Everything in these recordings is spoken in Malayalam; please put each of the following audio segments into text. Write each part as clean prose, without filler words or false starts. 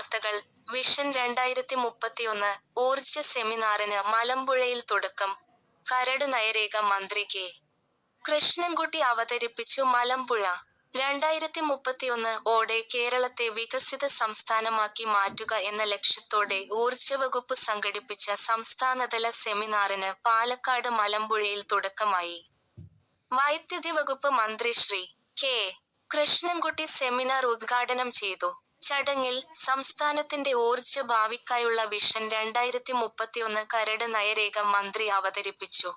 വാർത്തകൾ. വിഷൻ 2031 ഊർജ്ജ സെമിനാറിന് മലമ്പുഴയിൽ തുടക്കം. കരട് നയരേഖ മന്ത്രി കെ. കൃഷ്ണൻകുട്ടി അവതരിപ്പിച്ചു. മലമ്പുഴ 2031 ഓടെ കേരളത്തെ വികസിത സംസ്ഥാനമാക്കി മാറ്റുക എന്ന ലക്ഷ്യത്തോടെ ഊർജ്ജവകുപ്പ് സംഘടിപ്പിച്ച സംസ്ഥാനതല സെമിനാറിന് പാലക്കാട് മലമ്പുഴയിൽ തുടക്കമായി. വൈദ്യുതി വകുപ്പ് മന്ത്രി ശ്രീ കെ. കൃഷ്ണൻകുട്ടി സെമിനാർ ഉദ്ഘാടനം ചെയ്തു. ചടങ്ങിൽ, സംസ്ഥാനത്തിന്റെ ഊർജ്ജ ഭാവിക്കായുള്ള വിഷൻ 2031 കരട് നയരേഖ മന്ത്രി അവതരിപ്പിച്ചു.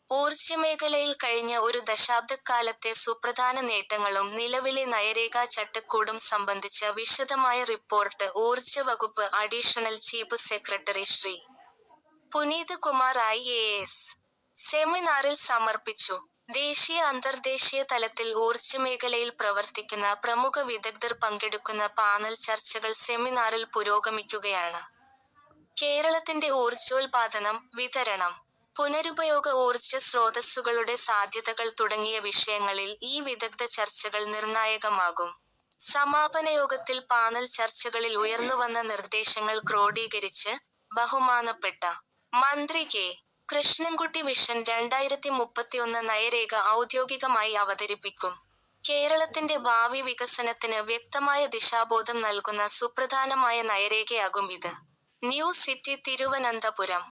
ഊർജ്ജമേഖലയിൽ കഴിഞ്ഞ ഒരു ദശാബ്ദക്കാലത്തെ സുപ്രധാന നേട്ടങ്ങളും നിലവിലെ നയരേഖാ ചട്ടക്കൂടും സംബന്ധിച്ച വിശദമായ റിപ്പോർട്ട് ഊർജ്ജ വകുപ്പ് additional chief secretary Shri Puneet Kumar IAS സെമിനാറിൽ സമർപ്പിച്ചു. ദേശീയ അന്തർദേശീയ തലത്തിൽ ഊർജ്ജമേഖലയിൽ പ്രവർത്തിക്കുന്ന പ്രമുഖ വിദഗ്ധർ പങ്കെടുക്കുന്ന പാനൽ ചർച്ചകൾ സെമിനാറിൽ പുരോഗമിക്കുകയാണ്. കേരളത്തിന്റെ ഊർജ്ജോൽപാദനം, വിതരണം, പുനരുപയോഗ ഊർജ്ജ സ്രോതസ്സുകളുടെ സാധ്യതകൾ തുടങ്ങിയ വിഷയങ്ങളിൽ ഈ വിദഗ്ധ ചർച്ചകൾ നിർണായകമാകും. സമാപനയോഗത്തിൽ പാനൽ ചർച്ചകളിൽ ഉയർന്നുവന്ന നിർദ്ദേശങ്ങൾ ക്രോഡീകരിച്ച്, ബഹുമാനപ്പെട്ട മന്ത്രി കെ. കൃഷ്ണൻകുട്ടി വിഷൻ 2031 നയരേഖ ഔദ്യോഗികമായി അവതരിപ്പിക്കും. കേരളത്തിന്റെ ഭാവി വികസനത്തിന് വ്യക്തമായ ദിശാബോധം നൽകുന്ന സുപ്രധാനമായ നയരേഖയാകും ഇത്. New city Thiruvananthapuram.